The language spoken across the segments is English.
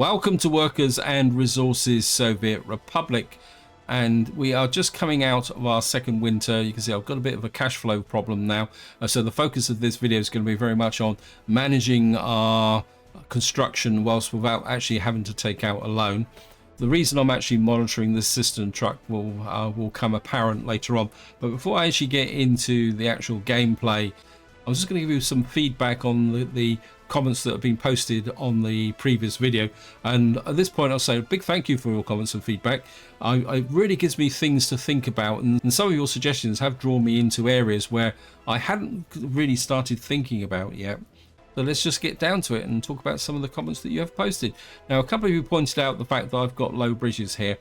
Welcome to Workers and Resources Soviet Republic, and we are just coming out of our second winter. You can see I've got a bit of a cash flow problem now, so the focus of this video is going to be very much on managing our construction whilst without actually having to take out a loan. The reason I'm actually monitoring this cistern truck will come apparent later on, but before I actually get into the actual gameplay, I was just going to give you some feedback on the comments that have been posted on the previous video. And at this point, I'll say a big thank you for your comments and feedback. It really gives me things to think about, and some of your suggestions have drawn me into areas where I hadn't really started thinking about yet. So let's just get down to it and talk about some of the comments that you have posted. Now, a couple of you pointed out the fact that I've got low bridges here.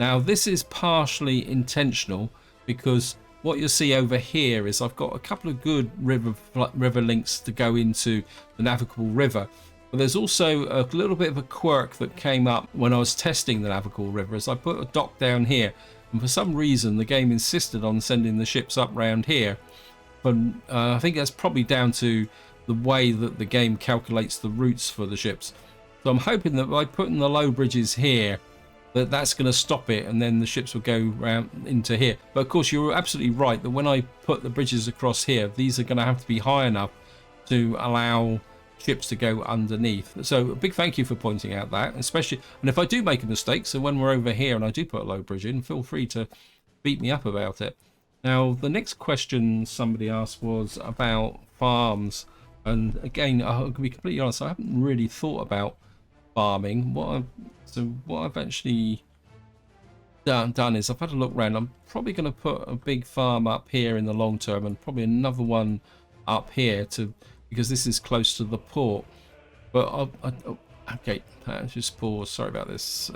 Now, this is partially intentional because what you'll see over here is I've got a couple of good river links to go into the navigable river. But there's also a little bit of a quirk that came up when I was testing the navigable river, as I put a dock down here, and for some reason the game insisted on sending the ships up round here. But I think that's probably down to the way that the game calculates the routes for the ships. So I'm hoping that by putting the low bridges here, that's going to stop it, and then the ships will go round into here. But of course, you're absolutely right that when I put the bridges across here, these are going to have to be high enough to allow ships to go underneath. So a big thank you for pointing out that, especially, and if I do make a mistake, so when we're over here and I do put a low bridge in, feel free to beat me up about it. Now, the next question somebody asked was about farms, and again, I'll be completely honest, I haven't really thought about farming. What I've actually done is I've had a look around. I'm probably going to put a big farm up here in the long term, and probably another one up here because this is close to the port. But okay, just pause. Sorry about this.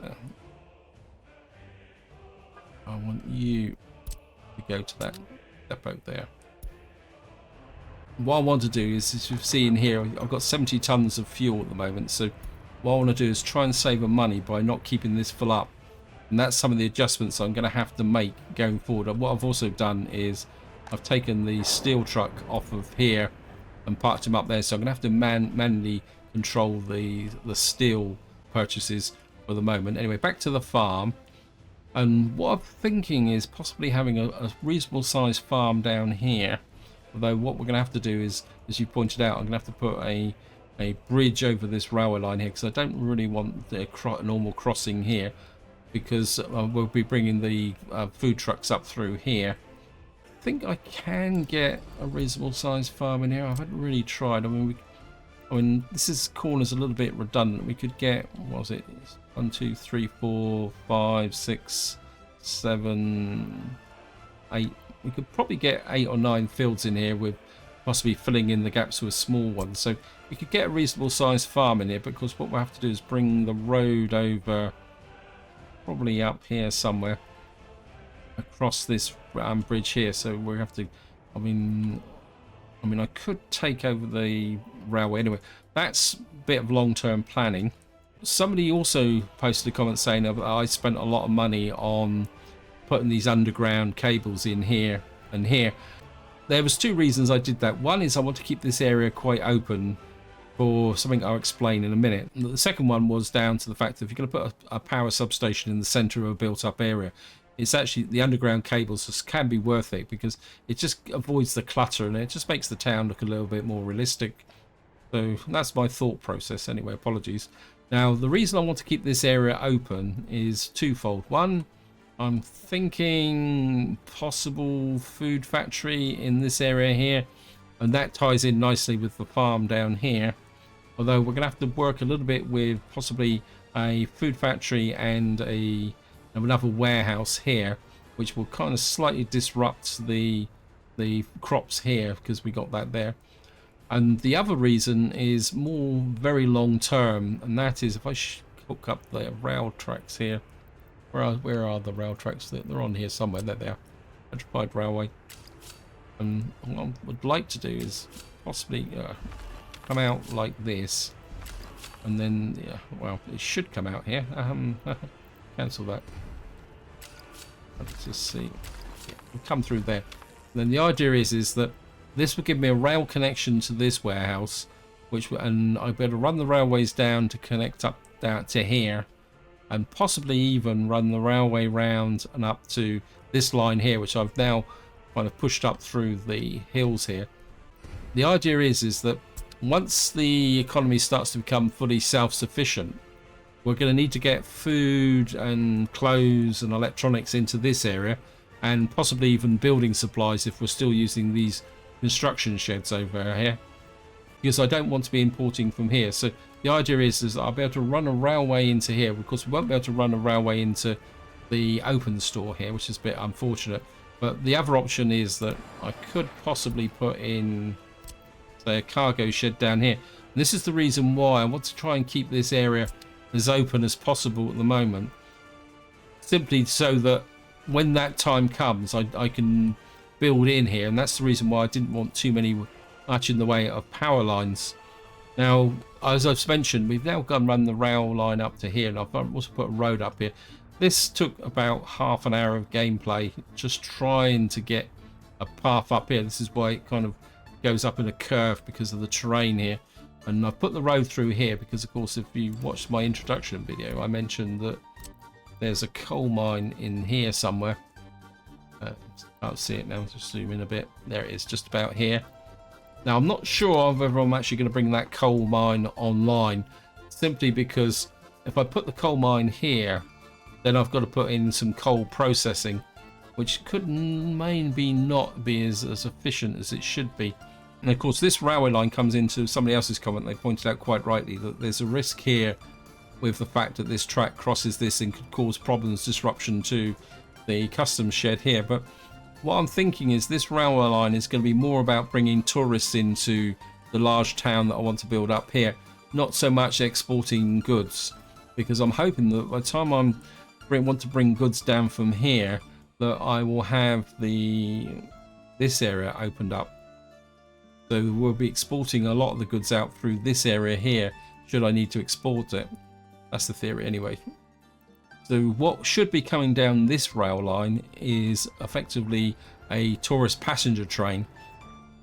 I want you to go to that depot there. What I want to do is, as you've seen here, I've got 70 tons of fuel at the moment, so what I want to do is try and save money by not keeping this full up, and that's some of the adjustments I'm going to have to make going forward. And what I've also done is I've taken the steel truck off of here and parked him up there, so I'm going to have to manually control the steel purchases for the moment. Anyway, back to the farm, and what I'm thinking is possibly having a reasonable sized farm down here. Although what we're going to have to do is, as you pointed out, I'm going to have to put a bridge over this railway line here, because I don't really want the normal crossing here, because we'll be bringing the food trucks up through here. I think I can get a reasonable sized farm in here. I haven't really tried. I mean, this corner's a little bit redundant. We could get, what was it, 1 2 3 4 5 6 7 8. We could probably get 8 or 9 fields in here, with possibly filling in the gaps with small ones. So we could get a reasonable sized farm in here, because what we'll have to do is bring the road over, probably up here somewhere, across this bridge here. So we have to, I mean I could take over the railway. Anyway, that's a bit of long-term planning. Somebody also posted a comment saying that I spent a lot of money on putting these underground cables in here and here. There was 2 reasons I did that. One is I want to keep this area quite open for something I'll explain in a minute. And the second one was down to the fact that if you're going to put a power substation in the center of a built-up area, it's actually, the underground cables can be worth it, because it just avoids the clutter and it just makes the town look a little bit more realistic. So that's my thought process anyway. Apologies. Now, the reason I want to keep this area open is twofold. One, I'm thinking possible food factory in this area here, and that ties in nicely with the farm down here. Although we're going to have to work a little bit with possibly a food factory and another warehouse here, which will kind of slightly disrupt the crops here, because we got that there. And the other reason is more very long term, and that is if I hook up the rail tracks here. Where are the rail tracks? They're on here somewhere. There they are. Electrified railway. And what I would like to do is possibly come out like this, and then well, it should come out here. Cancel that. Let's just see. Yeah, we'll come through there. And then the idea is that this will give me a rail connection to this warehouse, and I'll be able to run the railways down to connect up down to here, and possibly even run the railway round and up to this line here, which I've now kind of pushed up through the hills here. The idea is that once the economy starts to become fully self-sufficient, we're going to need to get food and clothes and electronics into this area, and possibly even building supplies if we're still using these construction sheds over here, because I don't want to be importing from here. So the idea is that I'll be able to run a railway into here. Of course, we won't be able to run a railway into the open store here, which is a bit unfortunate. But the other option is that I could possibly put in, say, a cargo shed down here. And this is the reason why I want to try and keep this area as open as possible at the moment, simply so that when that time comes, I can build in here. And that's the reason why I didn't want too much in the way of power lines. Now, as I've mentioned, we've now run the rail line up to here, and I've also put a road up here. This took about half an hour of gameplay, just trying to get a path up here. This is why it kind of goes up in a curve, because of the terrain here. And I've put the road through here because, of course, if you watched my introduction video, I mentioned that there's a coal mine in here somewhere. Can't see it now, just zoom in a bit. There it is, just about here. Now, I'm not sure whether I'm actually going to bring that coal mine online, simply because if I put the coal mine here, then I've got to put in some coal processing, which could maybe not be as efficient as it should be. And of course, this railway line comes into somebody else's comment. They pointed out quite rightly that there's a risk here with the fact that this track crosses this and could cause problems, disruption to the customs shed here. But what I'm thinking is this railway line is going to be more about bringing tourists into the large town that I want to build up here, not so much exporting goods, because I'm hoping that by the time I want to bring goods down from here, that I will have this area opened up. So we'll be exporting a lot of the goods out through this area here, should I need to export it. That's the theory anyway. So what should be coming down this rail line is effectively a tourist passenger train,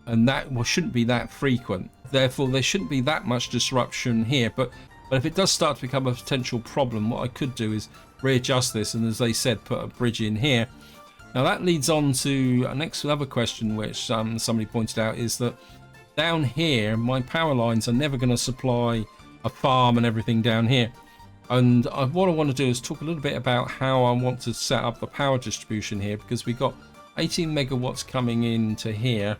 and that shouldn't be that frequent. Therefore, there shouldn't be that much disruption here. But if it does start to become a potential problem, what I could do is readjust this, and as they said, put a bridge in here. Now that leads on to another question, which somebody pointed out, is that down here my power lines are never going to supply a farm and everything down here. And what I want to do is talk a little bit about how I want to set up the power distribution here, because we've got 18 megawatts coming into here,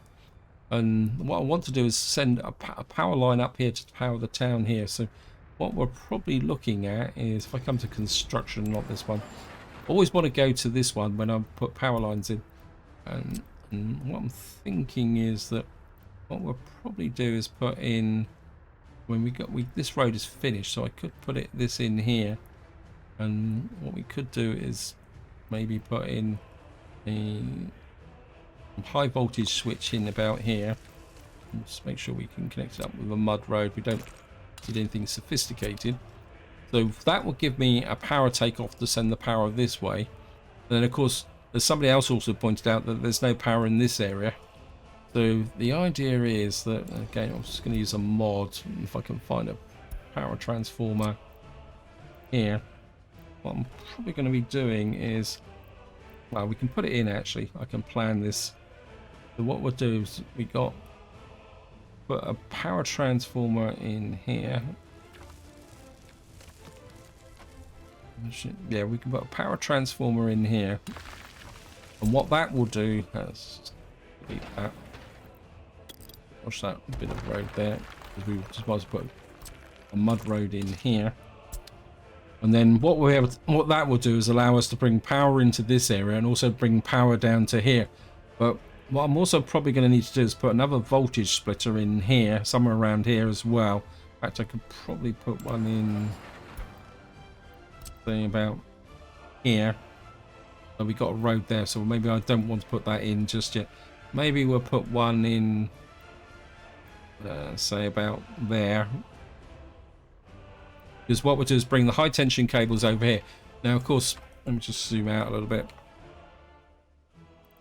and what I want to do is send a power line up here to power the town here. So what we're probably looking at is, if I come to construction, not this one, I always want to go to this one when I put power lines in. And what I'm thinking is that what we'll probably do is put in, when this road is finished, so I could put this in here, and what we could do is maybe put in a high voltage switch in about here, and just make sure we can connect it up with a mud road. We don't need anything sophisticated. So that will give me a power takeoff to send the power this way. And then of course, as somebody else also pointed out, that there's no power in this area. So the idea is that, again, I'm just going to use a mod, if I can find a power transformer here. What I'm probably going to be doing is, well, we can put it in actually. I can plan this. So what we'll do is put a power transformer in here. Yeah, we can put a power transformer in here. And what that will do, let's delete that. Watch that bit of road there, because we just might as well put a mud road in here. And then what that will do is allow us to bring power into this area and also bring power down to here. But what I'm also probably going to need to do is put another voltage splitter in here, somewhere around here as well. In fact, I could probably put one in, say, about here. So we got a road there, so maybe I don't want to put that in just yet. Maybe we'll put one in, say, about there. Because what we'll do is bring the high tension cables over here. Now, of course, let me just zoom out a little bit.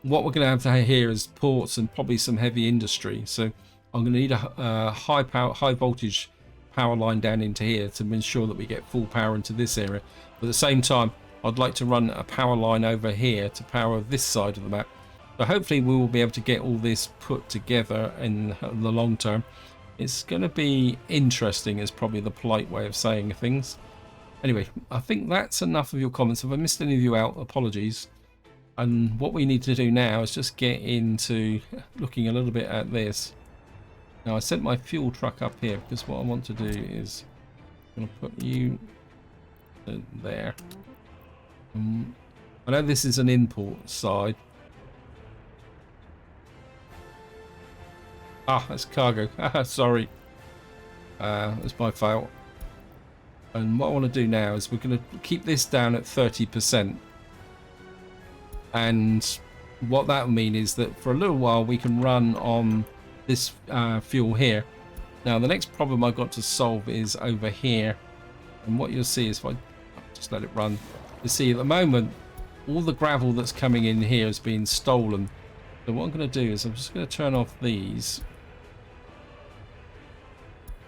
What we're going to have here is ports and probably some heavy industry. So I'm going to need a high voltage power line down into here to ensure that we get full power into this area. But at the same time, I'd like to run a power line over here to power this side of the map. So hopefully we will be able to get all this put together in the long term. It's going to be interesting is probably the polite way of saying things. Anyway, I think that's enough of your comments. If I missed any of you out, apologies. And what we need to do now is just get into looking a little bit at this. Now I sent my fuel truck up here because what I want to do is I'm going to put you there. I know this is an import side. Ah, that's cargo. Sorry. That's my fault. And what I want to do now is we're going to keep this down at 30%. And what that will mean is that for a little while we can run on this fuel here. Now the next problem I've got to solve is over here. And what you'll see is if I just let it run, you see at the moment all the gravel that's coming in here is being stolen. So what I'm going to do is I'm just going to turn off these.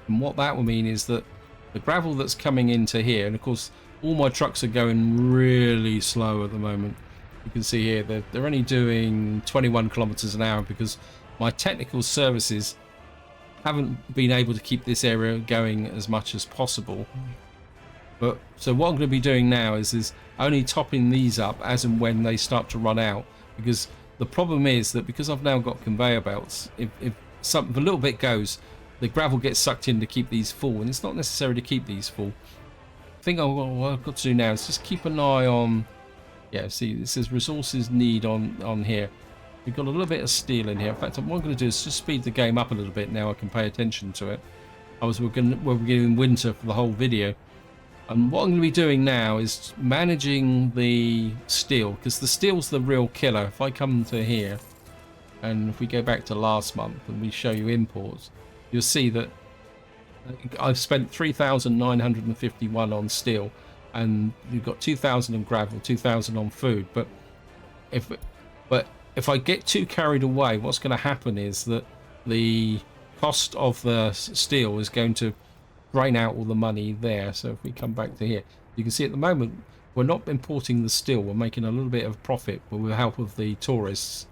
And what that will mean is that the gravel that's coming into here, and of course all my trucks are going really slow at the moment. You can see here they're only doing 21 kilometers an hour because my technical services haven't been able to keep this area going as much as possible. But so what I'm going to be doing now is only topping these up as and when they start to run out, because the problem is that because I've now got conveyor belts, if a little bit goes, the gravel gets sucked in to keep these full, and it's not necessary to keep these full. I think what I've got to do now is just keep an eye on, yeah, see it says resources need on here. We've got a little bit of steel in here. In fact, what I'm going to do is just speed the game up a little bit now I can pay attention to it. We're beginning winter for the whole video. And what I'm going to be doing now is managing the steel, because the steel's the real killer. If I come to here, and if we go back to last month and we show you imports, you'll see that I've spent 3,951 on steel, and you've got 2,000 on gravel, 2,000 on food. But if I get too carried away, what's going to happen is that the cost of the steel is going to drain out all the money there. So if we come back to here, you can see at the moment we're not importing the steel, we're making a little bit of profit with the help of the tourists.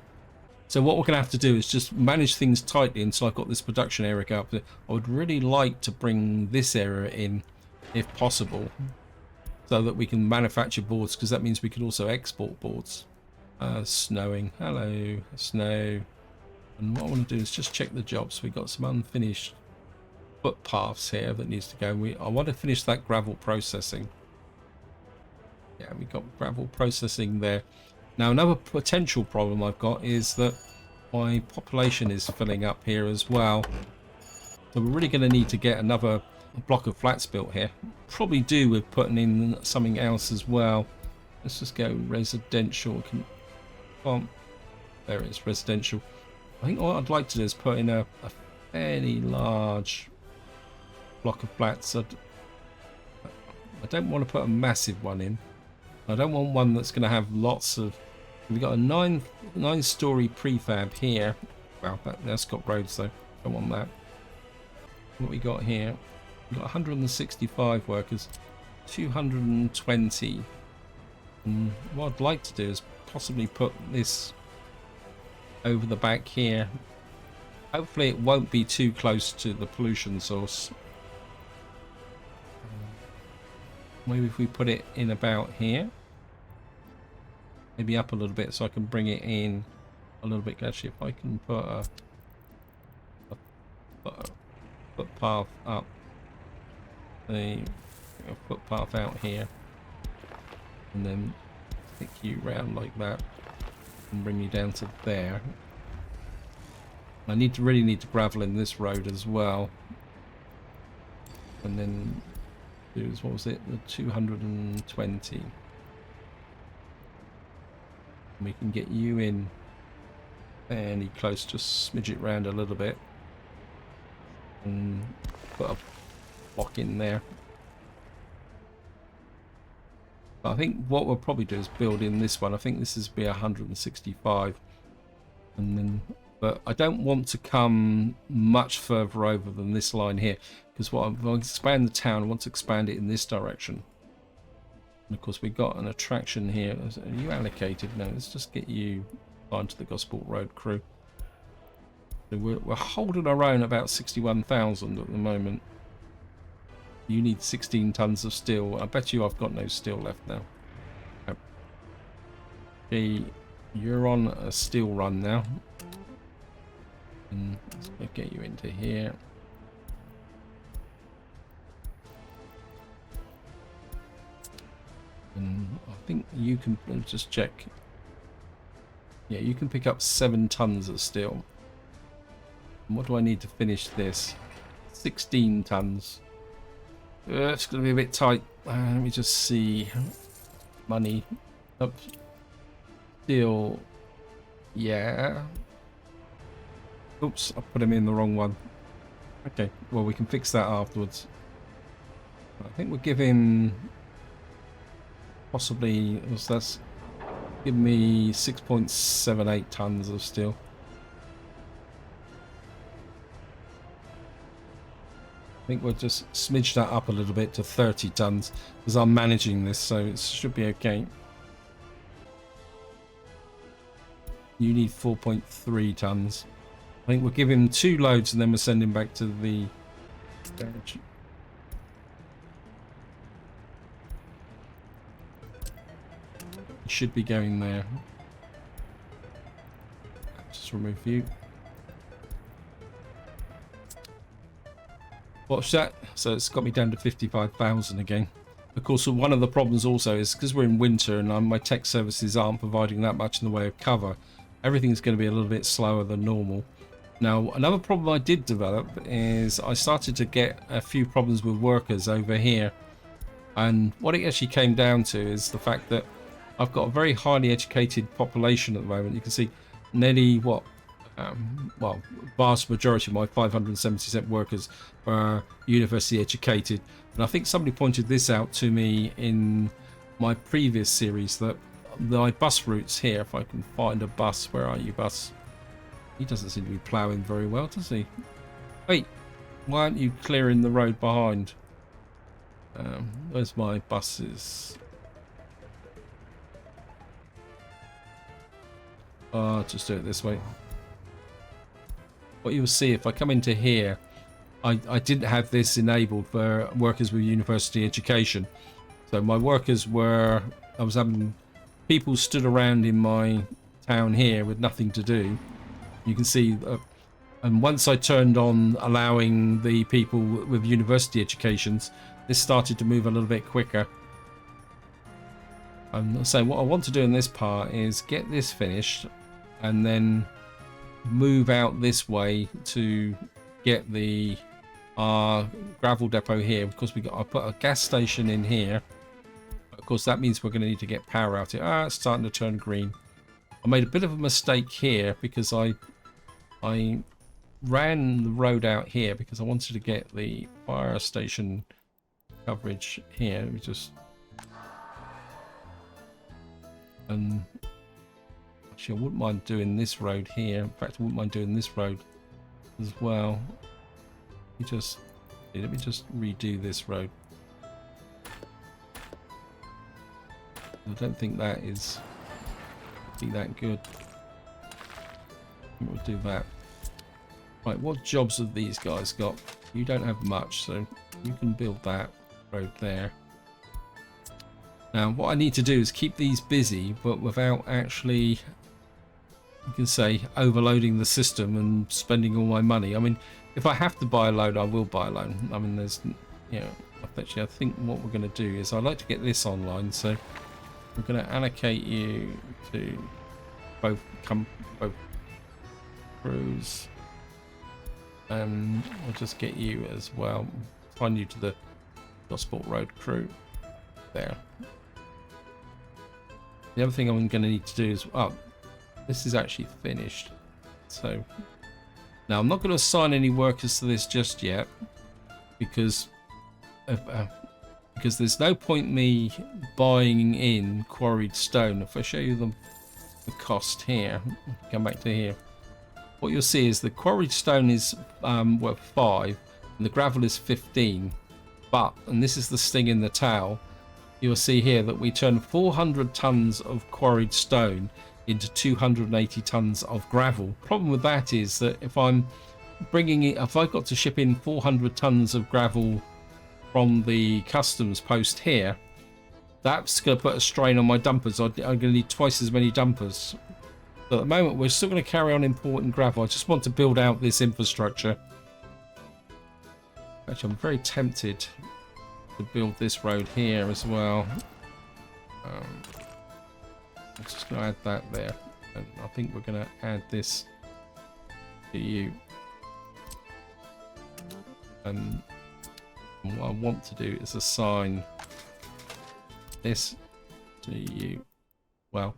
So what we're going to have to do is just manage things tightly until I've got this production area go up. I would really like to bring this area in if possible, so that we can manufacture boards, because that means we can also export boards. Snowing, hello, snow. And what I want to do is just check the jobs. We've got some unfinished footpaths here that needs to go. I want to finish that gravel processing. Yeah, we've got gravel processing there. Now another potential problem I've got is that my population is filling up here as well. So we're really going to need to get another block of flats built here. Probably do with putting in something else as well. Let's just go residential. There it is, residential. I think what I'd like to do is put in a fairly large block of flats. I don't want to put a massive one in. I don't want one that's going to have lots of. We've got a nine-story prefab here. Well, that's got roads though. Don't want that. What we got here? We've got 165 workers, 220. And what I'd like to do is possibly put this over the back here. Hopefully it won't be too close to the pollution source. Maybe if we put it in about here, maybe up a little bit so I can bring it in a little bit. Actually, if I can put a footpath up, a footpath out here, and then take you round like that and bring you down to there. I really need to gravel in this road as well, and then do what was it, the 220, and we can get you in fairly close, just smidge it round a little bit and put a block in there. But I think what we'll probably do is build in this one. I think this is be 165, and then But I don't want to come much further over than this line here, because what I'm going to expand the town, I want to expand it in this direction. And of course, we've got an attraction here. Are you allocated? No, let's just get you onto the Gosport Road crew. So we're holding our own about 61,000 at the moment. You need 16 tons of steel. I bet you I've got no steel left now. Okay, you're on a steel run now. And let's get you into here. And I think you can just check. Yeah, you can pick up 7 tons of steel. And what do I need to finish this? 16 tons. It's going to be a bit tight. Let me just see. Money. Up. Steel. Yeah. Oops, I put him in the wrong one. Okay, well, we can fix that afterwards. I think we'll give him possibly, that's give me 6.78 tons of steel. I think we'll just smidge that up a little bit to 30 tons because I'm managing this, so it should be okay. You need 4.3 tons. I think we'll give him 2 loads and then we'll send him back to the garage. Should be going there. Just remove you. Watch that. So it's got me down to 55,000 again. Of course, one of the problems also is because we're in winter and my tech services aren't providing that much in the way of cover. Everything's going to be a little bit slower than normal. Now, another problem I did develop is I started to get a few problems with workers over here. And what it actually came down to is the fact that I've got a very highly educated population at the moment. You can see nearly well, vast majority of my 577 workers are university educated. And I think somebody pointed this out to me in my previous series, that my bus routes here, if I can find a bus, where are you, bus? He doesn't seem to be ploughing very well, does he? Wait, why aren't you clearing the road behind? Where's my buses? I'll just do it this way. What you'll see if I come into here, I didn't have this enabled for workers with university education. So my workers were, I was having people stood around in my town here with nothing to do. You can see, and once I turned on allowing the people with university educations, this started to move a little bit quicker. I'm saying what I want to do in this part is get this finished and then move out this way to get the gravel depot here, because I put a gas station in here. Of course, that means we're going to need to get power out here. It's starting to turn green. I made a bit of a mistake here because I ran the road out here because I wanted to get the fire station coverage here. Let me just actually, I wouldn't mind doing this road here. In fact, I wouldn't mind doing this road as well. Let me just redo this road. I don't think that is that good. We'll do that. Right, what jobs have these guys got? You don't have much, so you can build that road there. Now, what I need to do is keep these busy, but without actually, you can say, overloading the system and spending all my money. I mean, if I have to buy a load, I will buy a load. I mean, there's, you know, actually, I think what we're going to do is I'd like to get this online, so we're going to allocate you to both crews. I'll just get you as well. Find you to the Gosport Road crew. There. The other thing I'm going to need to do is, this is actually finished. So now I'm not going to assign any workers to this just yet, because there's no point me buying in quarried stone. If I show you the cost here, come back to here. what you'll see is the quarried stone is worth 5 and the gravel is 15. But, and this is the sting in the tail, you'll see here that we turn 400 tons of quarried stone into 280 tons of gravel. Problem with that is that if I'm bringing it, if I've got to ship in 400 tons of gravel from the customs post here, that's going to put a strain on my dumpers. I'm going to need twice as many dumpers. So at the moment, we're still going to carry on importing gravel. I just want to build out this infrastructure. Actually, I'm very tempted to build this road here as well. I'm just going to add that there. And I think we're going to add this to you. And what I want to do is assign this to you. Well,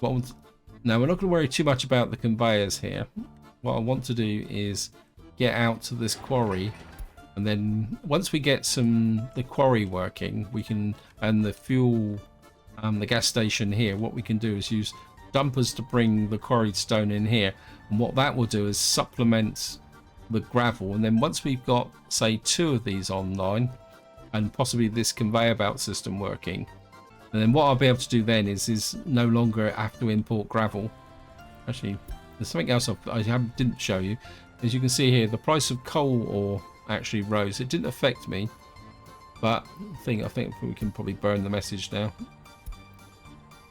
now we're not going to worry too much about the conveyors here. What I want to do is get out to this quarry, and then once we get the quarry working, we can, and the fuel, the gas station here, what we can do is use dumpers to bring the quarried stone in here, and what that will do is supplement the gravel. And then once we've got, say, 2 of these online and possibly this conveyor belt system working, and then what I'll be able to do then is no longer have to import gravel. Actually, there's something else I didn't show you. As you can see here, the price of coal ore actually rose. It didn't affect me, but I think we can probably burn the message now.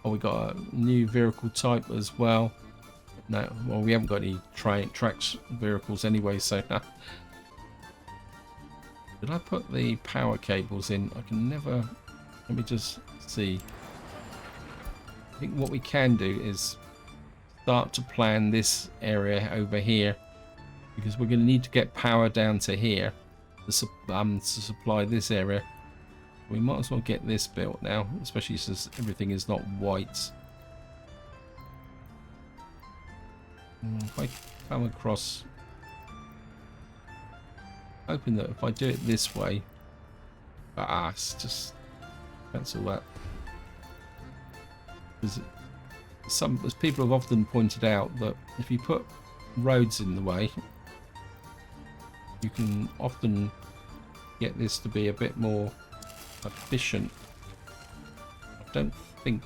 Oh, we got a new vehicle type as well. No, well, we haven't got any tracks vehicles anyway, so did I put the power cables in? I can never. Let me just see. I think what we can do is start to plan this area over here, because we're going to need to get power down to here to supply this area. We might as well get this built now, especially since everything is not white. If I come across, hoping that if I do it this way, it's just cancel that. As people have often pointed out, that if you put roads in the way, you can often get this to be a bit more efficient. I don't think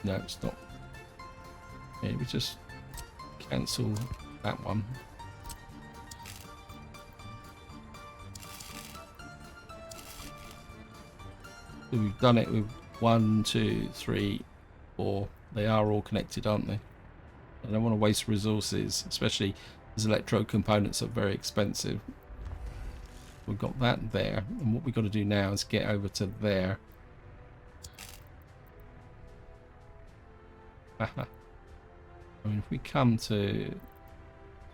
no, it's not. Yeah, we just cancel that one. So we've done it with 1, 2, 3, 4. They are all connected, aren't they? I don't want to waste resources, especially as electrode components are very expensive. We've got that there, and what we've got to do now is get over to there. I mean, if we come to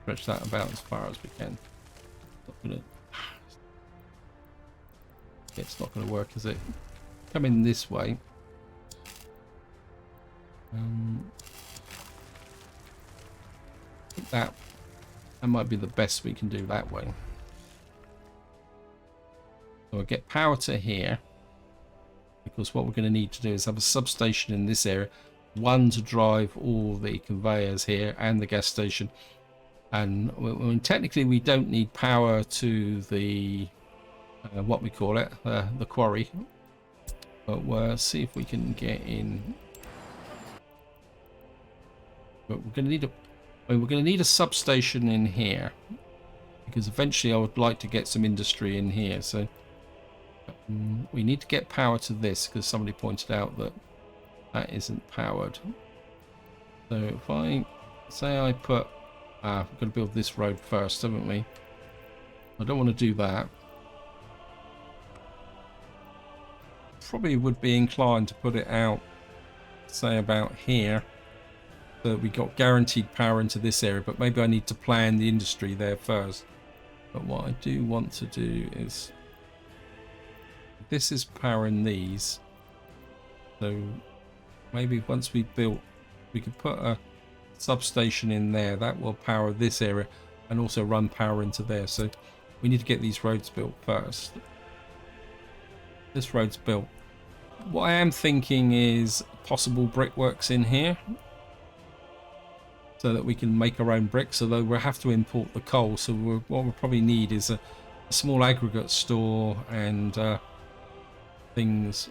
stretch that about as far as we can, it's not going to work, is it? Come in this way. I think that might be the best we can do that way. So we'll get power to here, because what we're going to need to do is have a substation in this area, one to drive all the conveyors here and the gas station. And technically we don't need power to the what we call it, the quarry, but we'll see if we can get in. But we're going to need a substation in here, because eventually I would like to get some industry in here. So we need to get power to this, because somebody pointed out that isn't powered. So if I say I put we've got to build this road first, haven't we? I don't want to do that. Probably would be inclined to put it out, say about here, so that we got guaranteed power into this area, but maybe I need to plan the industry there first. But what I do want to do is, this is powering these, so maybe once we built, we could put a substation in there that will power this area and also run power into there. So we need to get these roads built first. This road's built. What I am thinking is possible brickworks in here. so that we can make our own bricks, although we'll have to import the coal. So what we'll probably need is a small aggregate store and things.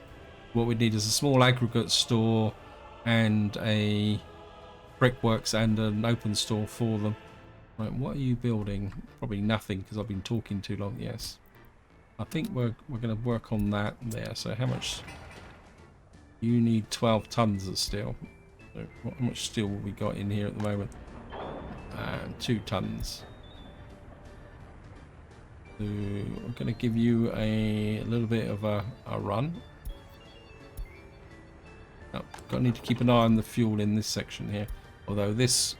What we need is a small aggregate store and a brickworks and an open store for them. Right, what are you building? Probably nothing because I've been talking too long. Yes, I think we're going to work on that there. So how much? You need 12 tons of steel. So how much steel have we got in here at the moment? 2 tons. So I'm going to give you a little bit of a run. Oh, got need to keep an eye on the fuel in this section here. Although this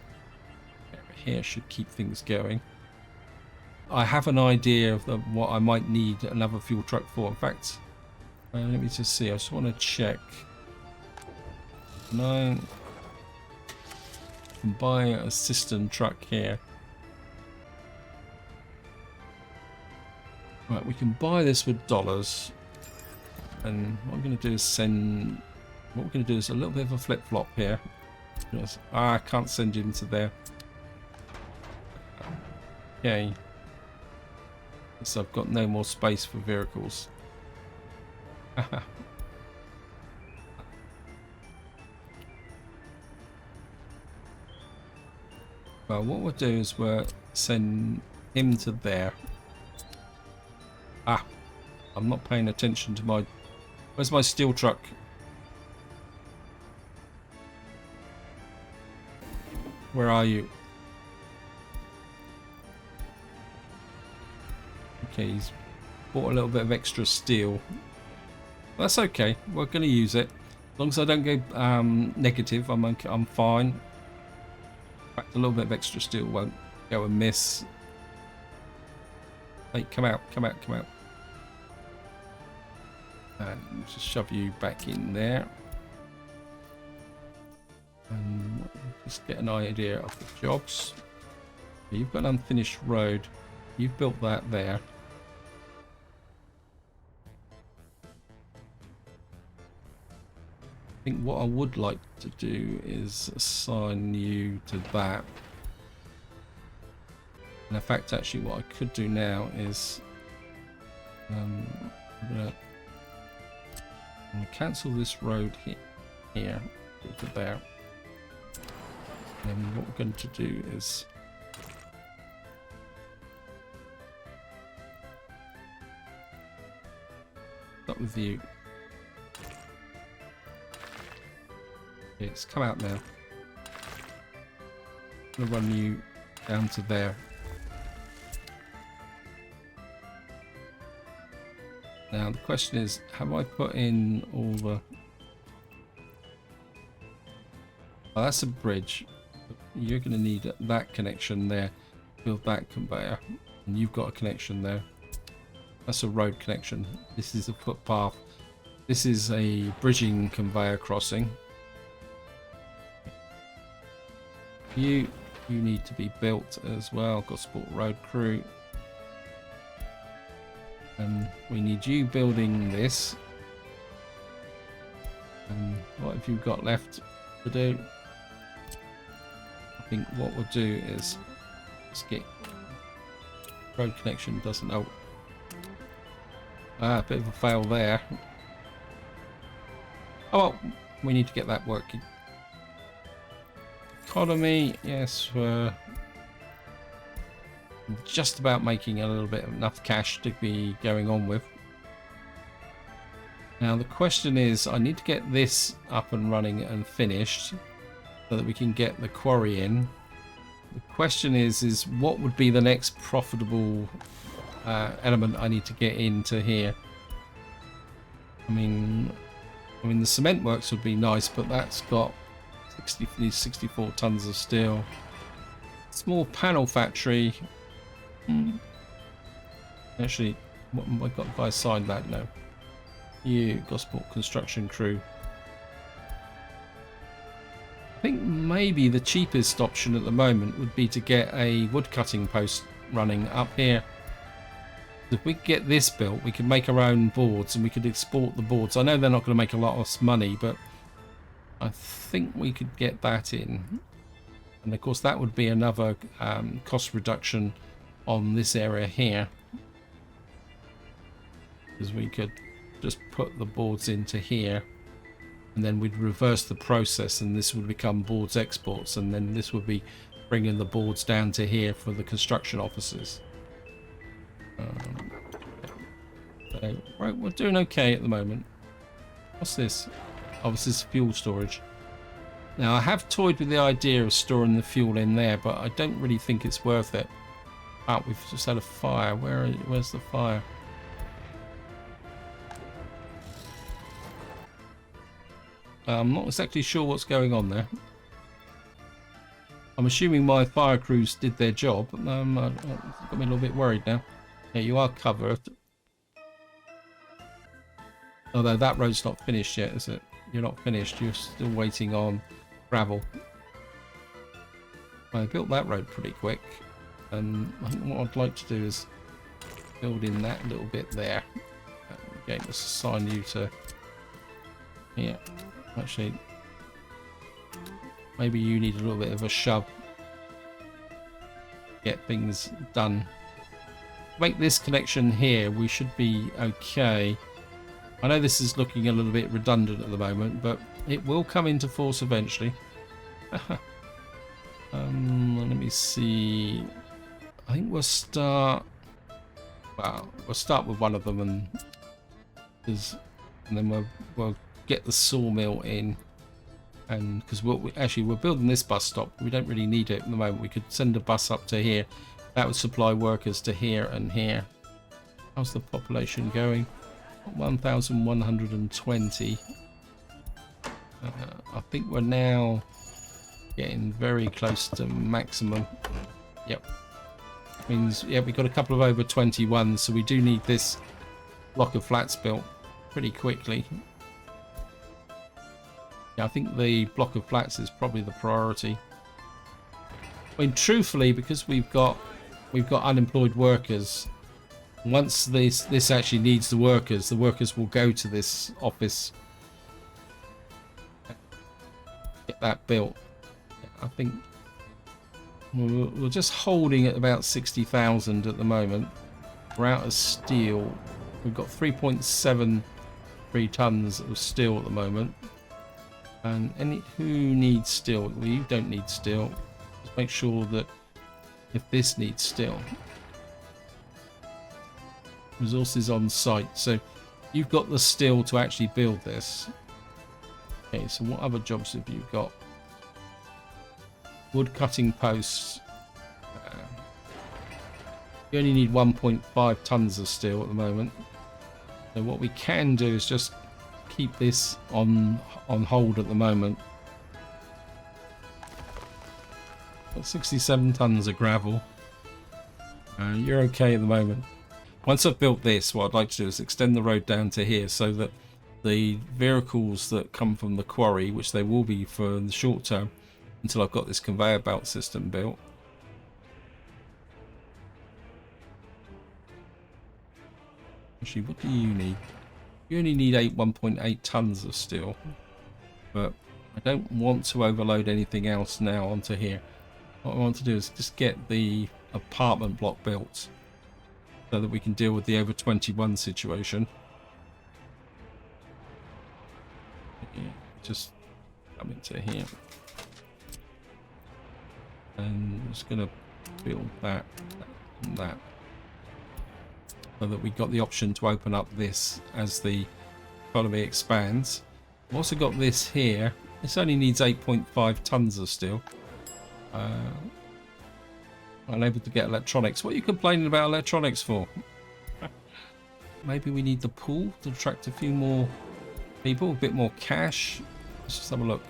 here should keep things going. I have an idea of what I might need another fuel truck for. In fact, let me just see. I just want to check. No. I can buy a cistern truck here. Right, we can buy this with dollars. And what I'm going to do is send... What we're going to do is a little bit of a flip-flop here. I can't send you into there. Okay. So I've got no more space for vehicles. Well, what we'll do is we'll send him to there. I'm not paying attention to my... Where's my steel truck? Where are you? Okay, he's bought a little bit of extra steel. That's okay. We're going to use it. As long as I don't go negative, I'm fine. In fact, a little bit of extra steel won't go amiss. Hey, come out, come out, come out. And just shove you back in there. And just get an idea of the jobs. You've got an unfinished road. You've built that there. I think what I would like to do is assign you to that. And in fact, actually, what I could do now is I'm gonna cancel this road here to there. And what we're going to do is start with you. Okay, it's come out now. I'm going to run you down to there. Now the question is, have I put in all the... Oh, that's a bridge. You're going to need that connection there. Build that conveyor. And you've got a connection there. That's a road connection. This is a footpath. This is a bridging conveyor crossing. You need to be built as well. Gosport Road crew. And we need you building this. And what have you got left to do? I think what we'll do is let's get road connection doesn't a bit of a fail there. Oh well, we need to get that working. Economy, yes, we're just about making a little bit of enough cash to be going on with. Now the question is, I need to get this up and running and finished so that we can get the quarry in. The question is what would be the next profitable element I need to get into here? I mean the cement works would be nice, but that's got 64 tons of steel. Small panel factory. Actually, what have I got if I assign that now? You, Gosport construction crew. I think maybe the cheapest option at the moment would be to get a wood cutting post running up here. If we get this built, we could make our own boards and we could export the boards. I know they're not going to make a lot of money, but I think we could get that in. And of course that would be another cost reduction on this area here, because we could just put the boards into here and then we'd reverse the process and this would become boards exports, and then this would be bringing the boards down to here for the construction offices. So, right, we're doing okay at the moment. What's this? Oh, this is fuel storage. Now, I have toyed with the idea of storing the fuel in there, but I don't really think it's worth it. Ah, we've just had a fire. Where's the fire? I'm not exactly sure what's going on there. I'm assuming my fire crews did their job. Got me a little bit worried now. Yeah, you are covered. Although that road's not finished yet, is it? You're not finished. You're still waiting on gravel. I built that road pretty quick. And I think what I'd like to do is build in that little bit there. Okay, let's assign you to... Yeah, actually... Maybe you need a little bit of a shove. Get things done. Make this connection here, we should be okay. I know this is looking a little bit redundant at the moment, but it will come into force eventually. Let me see. I think we'll start... Well, we'll start with one of them and then we'll get the sawmill in. And because we're building this bus stop, we don't really need it at the moment. We could send a bus up to here. That would supply workers to here and here. How's the population going? 1,120. I think we're now getting very close to maximum. Yep. Means, yeah, we've got a couple of over 21, so we do need this block of flats built pretty quickly. Yeah, I think the block of flats is probably the priority. I mean, truthfully, because we've got unemployed workers. Once this actually needs the workers will go to this office, get that built. I think we're just holding at about 60,000 at the moment. We're out of steel. We've got 3.73 tons of steel at the moment. And who needs steel? Well, you don't need steel. Just make sure that if this needs steel. Resources on site, so you've got the steel to actually build this. Okay, so what other jobs have you got? Wood cutting posts. You only need 1.5 tons of steel at the moment. So what we can do is just keep this on hold at the moment. Got 67 tons of gravel. You're okay at the moment. Once I've built this, what I'd like to do is extend the road down to here so that the vehicles that come from the quarry, which they will be for the short term, until I've got this conveyor belt system built. Actually, what do you need? You only need 1.8 tons of steel, but I don't want to overload anything else now onto here. What I want to do is just get the apartment block built, so that we can deal with the over 21 situation. Yeah, just come into here. And I'm just going to build that and that. So that we got the option to open up this as the economy expands. I've also got this here. This only needs 8.5 tons of steel. I'm able to get electronics. What are you complaining about electronics for? Maybe we need the pool to attract a few more people, a bit more cash. Let's just have a look.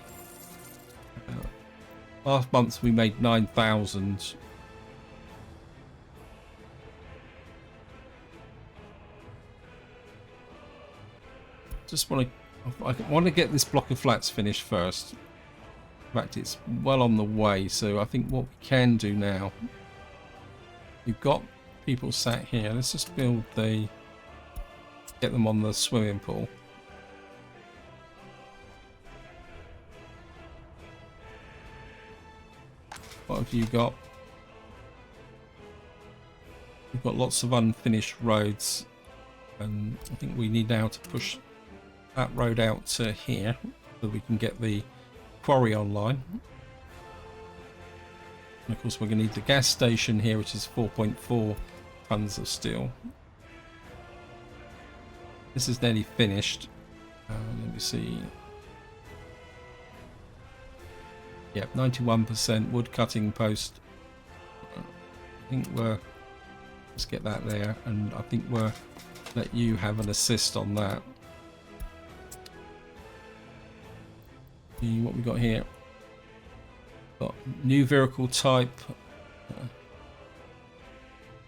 Last month we made 9,000. Just I want to get this block of flats finished first. In fact, it's well on the way, so I think what we can do now, we've got people sat here. Let's just get them on the swimming pool. have you got? We've got lots of unfinished roads, and I think we need now to push that road out to here so we can get the quarry online. And of course we're going to need the gas station here, which is 4.4 tons of steel. This is nearly finished. Let me see. Yep, 91% wood cutting post. I think we're... Let's get that there, and I think we'll let you have an assist on that. See what we got here. Got new vehicle type.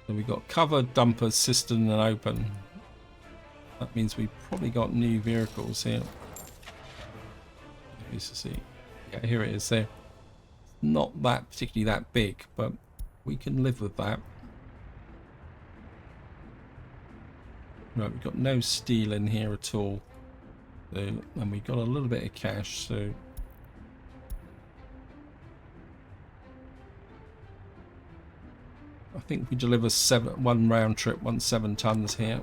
So we got covered, dumper, cistern, and open. That means we probably got new vehicles here. Let me see. Yeah, here it is there. Not that particularly that big, but we can live with that. Right, we've got no steel in here at all. So, and we've got a little bit of cash, so I think we deliver one round trip, 7 tons here.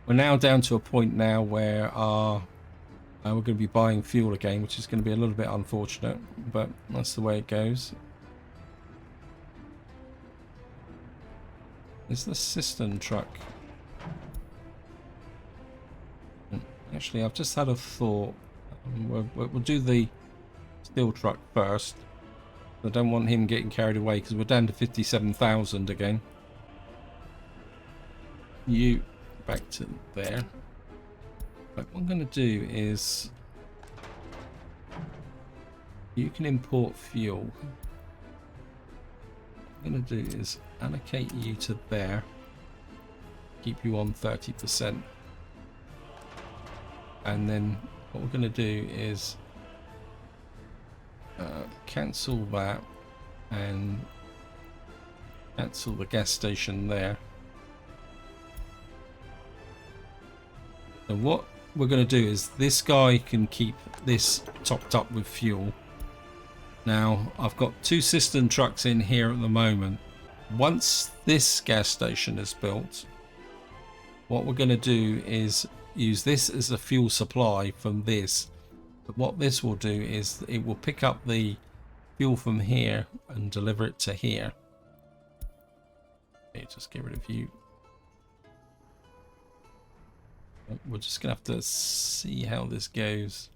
We're now down to a point now where we're going to be buying fuel again, which is going to be a little bit unfortunate, but that's the way it goes. Is the cistern truck? Actually, I've just had a thought. We'll do the steel truck first. I don't want him getting carried away because we're down to 57,000 again. You back to there. But what I'm going to do is you can import fuel. What I'm going to do is allocate you to there. Keep you on 30%. And then what we're going to do is cancel that and cancel the gas station there. And what we're going to do is this guy can keep this topped up with fuel. Now I've got 2 cistern trucks in here at the moment. Once this gas station is built, what we're going to do is use this as a fuel supply from this. But what this will do is it will pick up the fuel from here and deliver it to here. Okay, just get rid of you. We're just gonna have to see how this goes.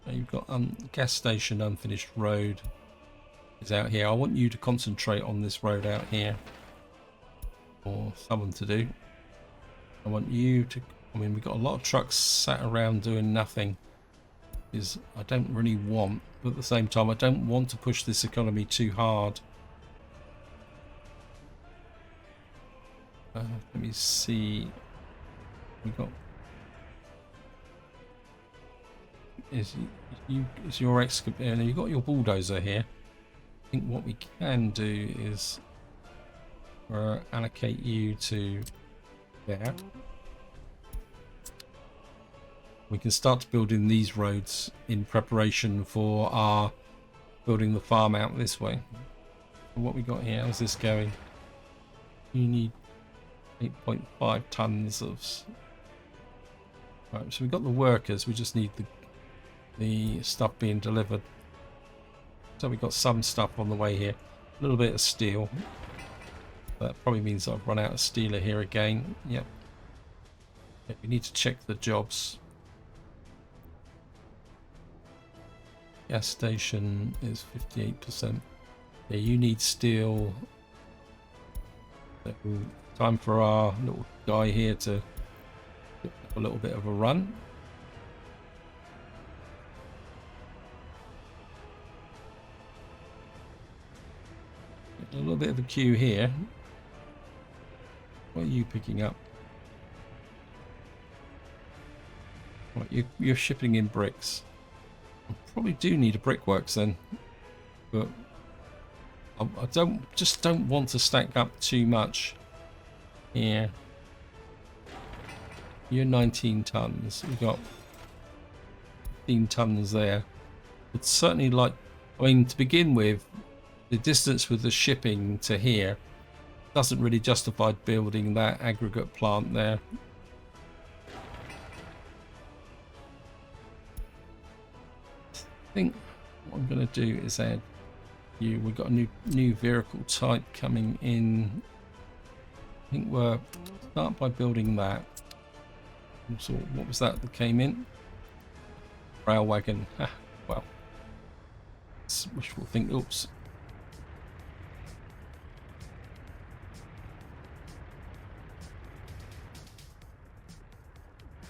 Now you've got gas station, unfinished road is out here. I want you to concentrate on this road out here, or someone to do. I want you to, I mean, we've got a lot of trucks sat around doing nothing. Is I don't really want, but at the same time I don't want to push this economy too hard. Let me see. We got is your excavator. You've got your bulldozer here. I think what we can do is allocate you to there. We can start building these roads in preparation for our building the farm out this way. What we got here, how's this going? You need 8.5 tons of... Right, so we've got the workers, we just need the stuff being delivered. So we've got some stuff on the way here. A little bit of steel. That probably means I've run out of steel here again. Yep. Okay, we need to check the jobs. Gas station is 58%. Yeah, you need steel. So time for our little guy here to get a little bit of a run. A little bit of a queue here. What are you picking up? Right, you're shipping in bricks. I probably do need a brickworks then, but I don't want to stack up too much here. You're 19 tons. We got 15 tons there. It's certainly like, I mean, to begin with, the distance with the shipping to here doesn't really justify building that aggregate plant there. I think what I'm going to do is add you. We've got a new vehicle type coming in. I think we'll start by building that. So what was that came in? Rail wagon. Well, it's wishful think. Oops.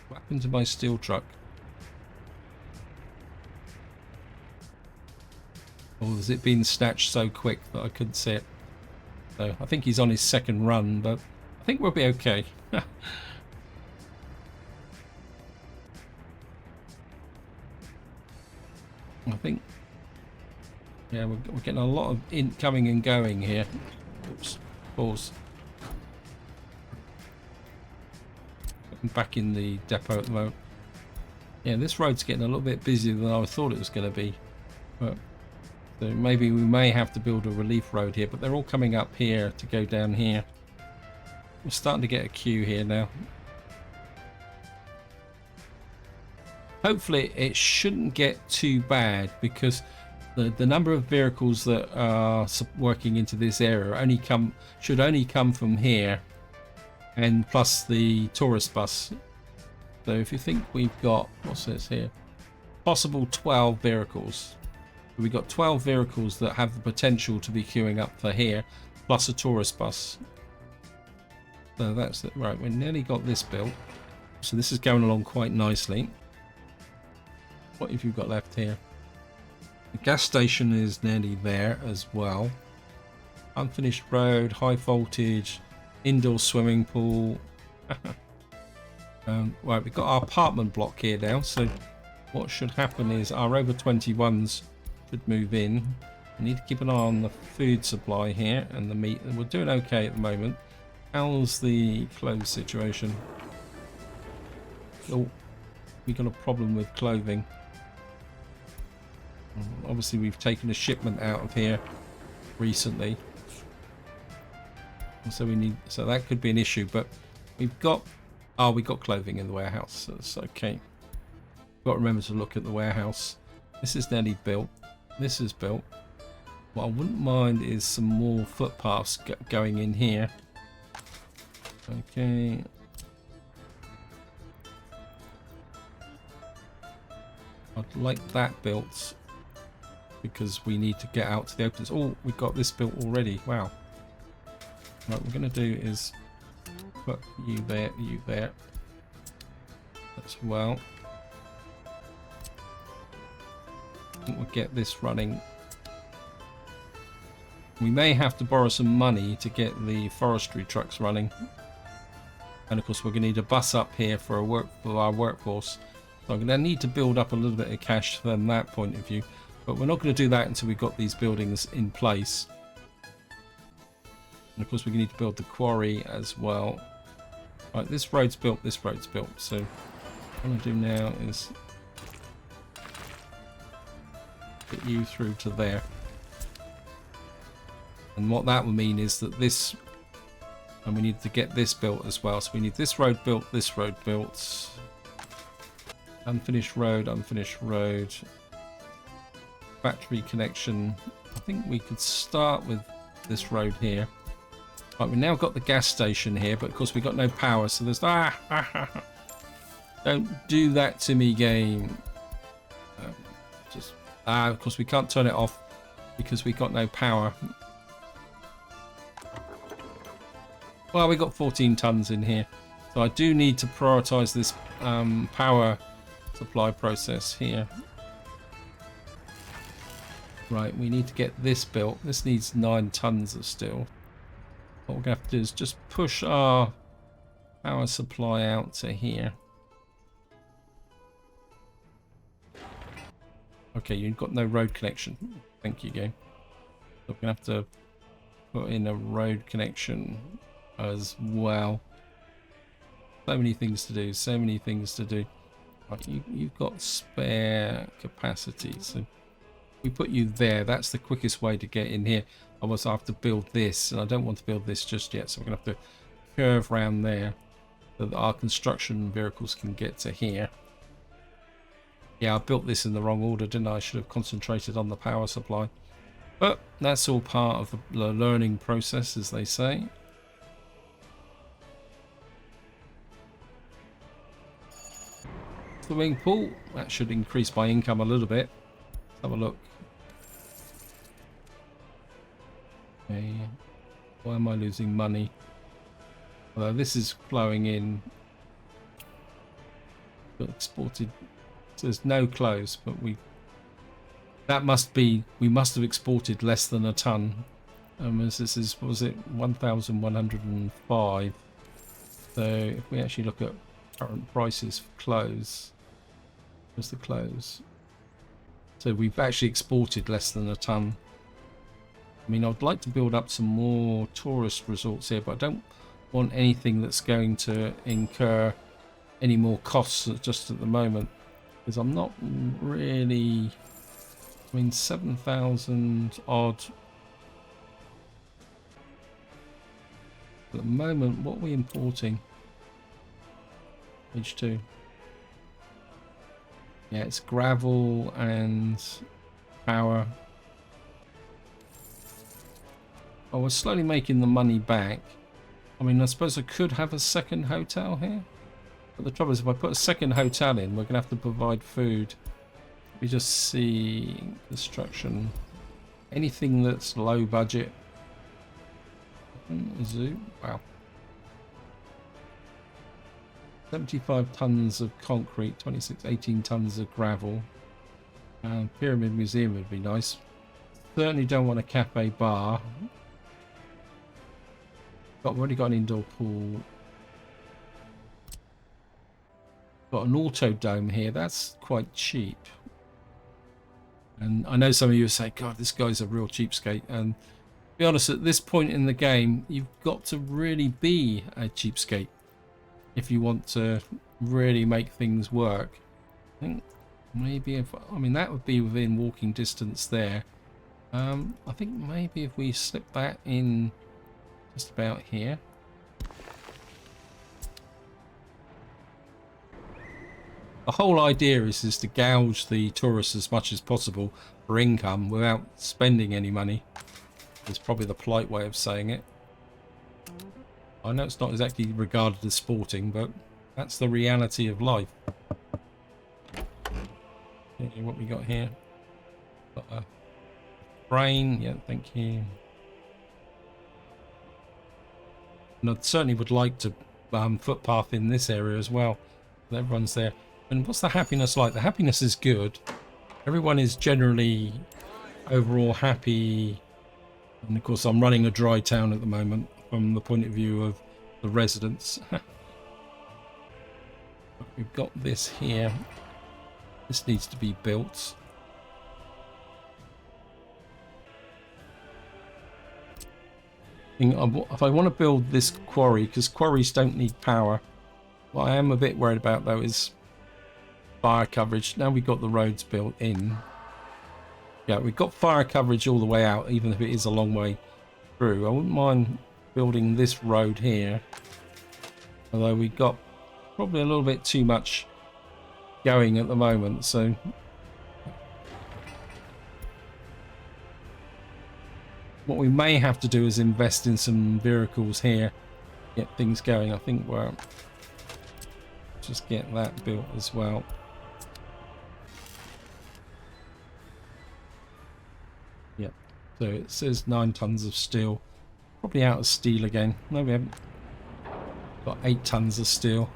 What happened to my steel truck? Or has it been snatched so quick that I couldn't see it? So I think he's on his second run, but I think we'll be okay. I think, yeah, we're getting a lot of incoming and going here. Oops, pause. I'm back in the depot at the moment. Yeah, this road's getting a little bit busier than I thought it was going to be. But, so maybe we may have to build a relief road here, but they're all coming up here to go down here. We're starting to get a queue here now. Hopefully it shouldn't get too bad, because the number of vehicles that are working into this area should only come from here, and plus the tourist bus. So if you think we've got, what's this here, possible 12 vehicles. We've got 12 vehicles that have the potential to be queuing up for here, plus a tourist bus. So that's it. Right, we nearly got this built. So this is going along quite nicely. What have you got left here? The gas station is nearly there as well. Unfinished road, high voltage, indoor swimming pool. Right, we've got our apartment block here now. So what should happen is our over 21s should move in. We need to keep an eye on the food supply here and the meat. We're doing okay at the moment. How's the clothes situation? Oh, we got a problem with clothing. Obviously we've taken a shipment out of here recently, so that could be an issue, but we've got clothing in the warehouse, so it's okay. Got to remember to look at the warehouse. This is nearly built. This is built. What I wouldn't mind is some more footpaths going in here. Okay. I'd like that built, because we need to get out to the opens. Oh, we've got this built already. Wow. What we're going to do is put you there as well. I think we'll get this running. We may have to borrow some money to get the forestry trucks running. And of course we're going to need a bus up here for our workforce. So I'm going to need to build up a little bit of cash from that point of view. But we're not going to do that until we've got these buildings in place. And of course we need to build the quarry as well. Right, this road's built, this road's built. So what I'm going to do now is get you through to there. And what that will mean is that this, and we need to get this built as well. So we need this road built, this road built. Unfinished road, unfinished road. Battery connection. I think we could start with this road here. Right, we've now got the gas station here, but of course we've got no power, so there's don't do that to me, game. Of course we can't turn it off because we've got no power. Well, we got 14 tons in here, so I do need to prioritize this power supply process here. Right, we need to get this built. This needs 9 tons of steel. What we're going to have to do is just push our power supply out to here. Okay, you've got no road connection. Thank you, game. So we're going to have to put in a road connection as well. So many things to do, so many things to do. Right, you've got spare capacity, so we put you there. That's the quickest way to get in here. Otherwise I have to build this, and I don't want to build this just yet, so we're going to have to curve around there so that our construction vehicles can get to here. Yeah, I built this in the wrong order, didn't I? I should have concentrated on the power supply. But that's all part of the learning process, as they say. Swimming pool, that should increase my income a little bit. Let's have a look. Okay, why am I losing money? Although this is flowing in. Got exported. So there's no close, but that must be, we must have exported less than a ton. As this is, what was it, 1,105. So if we actually look at current prices for clothes, where's the clothes? So we've actually exported less than a ton. I mean, I'd like to build up some more tourist resorts here, but I don't want anything that's going to incur any more costs just at the moment, because I'm not really, I mean, 7,000 odd at the moment. What are we importing? Page 2. Yeah, it's gravel and power. Oh, we're slowly making the money back. I mean, I suppose I could have a second hotel here. But the trouble is, if I put a second hotel in, we're going to have to provide food. We just see construction. Anything that's low budget. A zoo. Wow. 75 tons of concrete, 18 tons of gravel. Pyramid Museum would be nice. Certainly don't want a cafe bar. I've already got an indoor pool. Got an auto dome here. That's quite cheap. And I know some of you say, God, this guy's a real cheapskate. And to be honest, at this point in the game, you've got to really be a cheapskate if you want to really make things work. I think maybe if, I mean, that would be within walking distance there. I think maybe if we slip that in just about here. The whole idea is to gouge the tourists as much as possible for income without spending any money. It's probably the polite way of saying it. I know it's not exactly regarded as sporting, but that's the reality of life. Okay, what we got here? Got a brain. Yeah, thank you. And I certainly would like to footpath in this area as well. Everyone's there. And what's the happiness like? The happiness is good. Everyone is generally overall happy. And of course, I'm running a dry town at the moment from the point of view of the residents. We've got this here. This needs to be built. If I want to build this quarry, because quarries don't need power, what I am a bit worried about though is fire coverage. Now we've got the roads built in. Yeah, we've got fire coverage all the way out, even if it is a long way through. I wouldn't mind building this road here, although we've got probably a little bit too much going at the moment, so what we may have to do is invest in some vehicles here, get things going. I think we're just get that built as well. Yep. So it says 9 tons of steel. Probably out of steel again. No, we haven't. Got 8 tons of steel.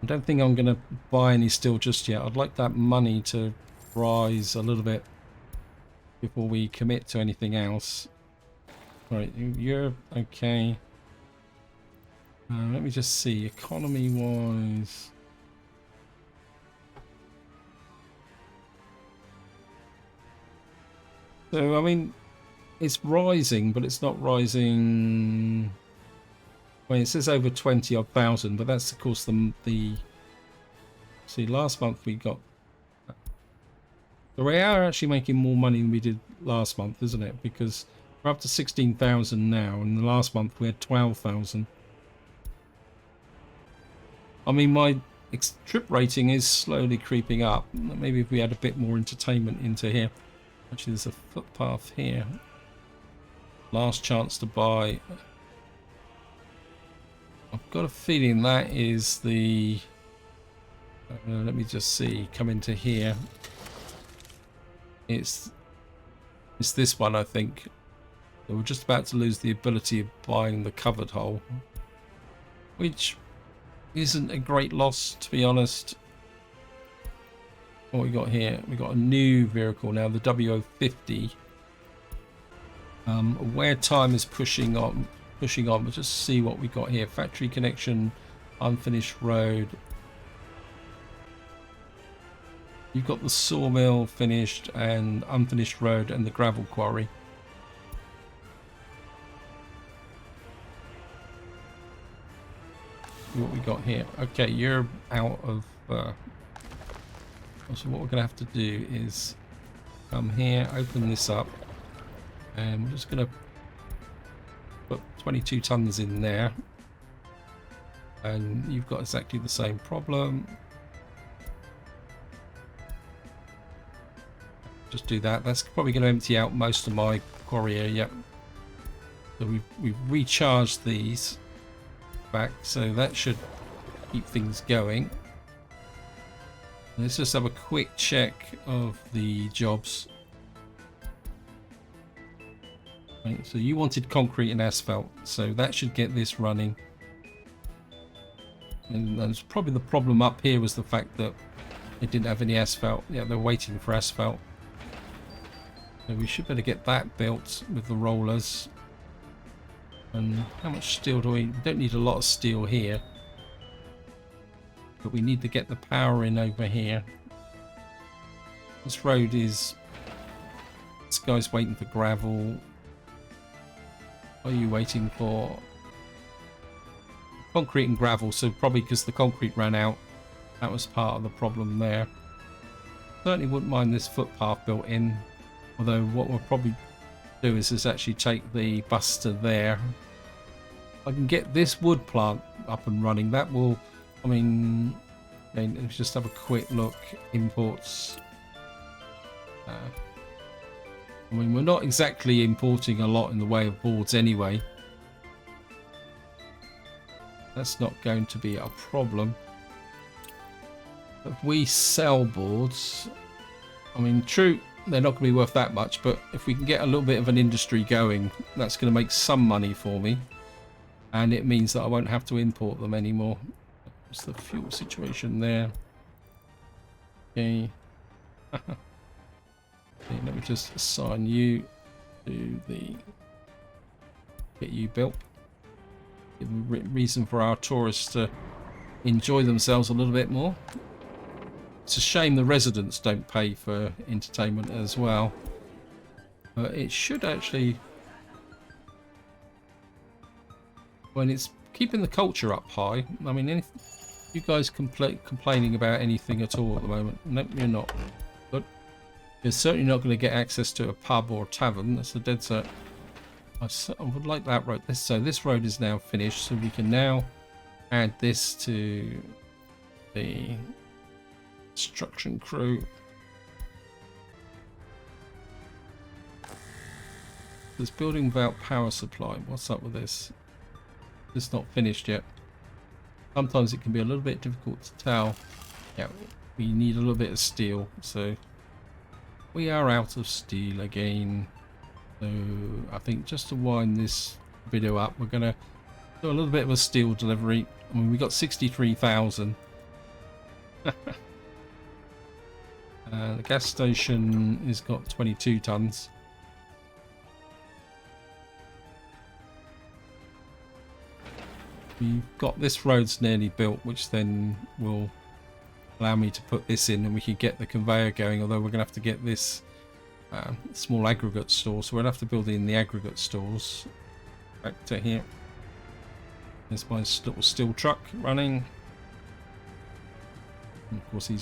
I don't think I'm going to buy any steel just yet. I'd like that money to rise a little bit before we commit to anything else. Right, you're okay. Let me just see, economy wise. So I mean, it's rising, but it's not rising. Well, it says over 20 odd thousand, but that's of course the See, last month we got... So we are actually making more money than we did last month, isn't it? Because we're up to 16,000 now, and the last month we had 12,000. I mean, my trip rating is slowly creeping up. Maybe if we had a bit more entertainment into here. Actually, there's a footpath here. Last chance to buy. I've got a feeling that is the... let me just see. Come into here. It's this one, I think. So we're just about to lose the ability of buying the covered hull, which isn't a great loss, to be honest. What we got here? We got a new vehicle now, the WO50. Where time is pushing on. We'll just see what we got here. Factory connection, unfinished road. You've got the sawmill finished and unfinished road and the gravel quarry. See what we got here. Okay, you're out of... so what we're going to have to do is come here, open this up, and we're just going to put 22 tons in there. And you've got exactly the same problem. Just do that. That's probably going to empty out most of my quarry area. So we've recharged these back, so that should keep things going. Let's just have a quick check of the jobs. Right, so you wanted concrete and asphalt, so that should get this running. And that's probably the problem up here, was the fact that it didn't have any asphalt. Yeah, they're waiting for asphalt. So we should better get that built with the rollers. And how much steel do we... We don't need a lot of steel here. But we need to get the power in over here. This road is... This guy's waiting for gravel. What are you waiting for? Concrete and gravel, so probably because the concrete ran out. That was part of the problem there. Certainly wouldn't mind this footpath built in. Although what we'll probably do is actually take the bus to there. I can get this wood plant up and running. That will, I mean, let's just have a quick look. Imports. I mean, we're not exactly importing a lot in the way of boards anyway. That's not going to be a problem. If we sell boards, I mean, true, they're not going to be worth that much, but if we can get a little bit of an industry going, that's going to make some money for me. And it means that I won't have to import them anymore. What's the fuel situation there? Okay. Okay, let me just assign you to the... Get you built. Give a reason for our tourists to enjoy themselves a little bit more. It's a shame the residents don't pay for entertainment as well. But it should actually... When it's keeping the culture up high. I mean, you guys complaining about anything at all at the moment? Nope, you're not. But you're certainly not going to get access to a pub or a tavern. That's a dead cert. I would like that road. So this road is now finished, so we can now add this to the construction crew. This building without power supply. What's up with this? It's not finished yet. Sometimes it can be a little bit difficult to tell. Yeah, we need a little bit of steel, so we are out of steel again. So I think just to wind this video up, we're gonna do a little bit of a steel delivery. I mean, we got 63,000. The gas station has got 22 tons. We've got this road's nearly built, which then will allow me to put this in and we can get the conveyor going, although we're going to have to get this small aggregate store, so we'll have to build in the aggregate stores. Back to here. There's my little steel truck running. Of course, I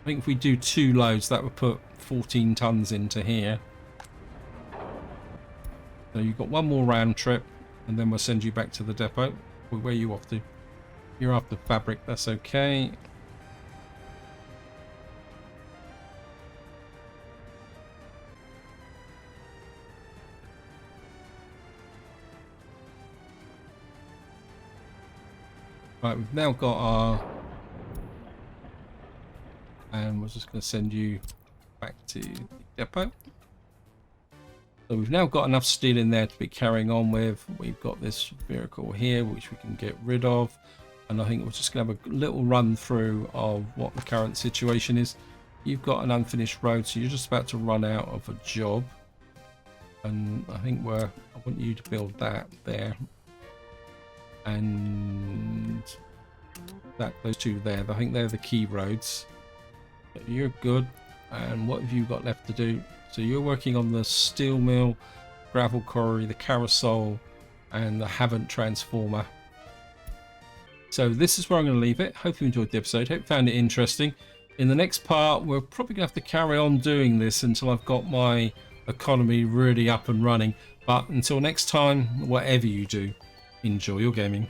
think if we do 2 loads, that would put 14 tons into here. So you've got 1 more round trip, and then we'll send you back to the depot. Where are you off to? You're after fabric, that's okay. Right, we've now got our... And we're just going to send you back to the depot. So we've now got enough steel in there to be carrying on with. We've got this vehicle here, which we can get rid of. And I think we're just going to have a little run through of what the current situation is. You've got an unfinished road, so you're just about to run out of a job. And I think I want you to build that there. And those 2 there. I think they're the key roads. But you're good. And what have you got left to do? So you're working on the steel mill, gravel quarry, the carousel, and the Haven't transformer. So this is where I'm going to leave it. Hope you enjoyed the episode. Hope you found it interesting. In the next part, we're probably going to have to carry on doing this until I've got my economy really up and running. But until next time, whatever you do, enjoy your gaming.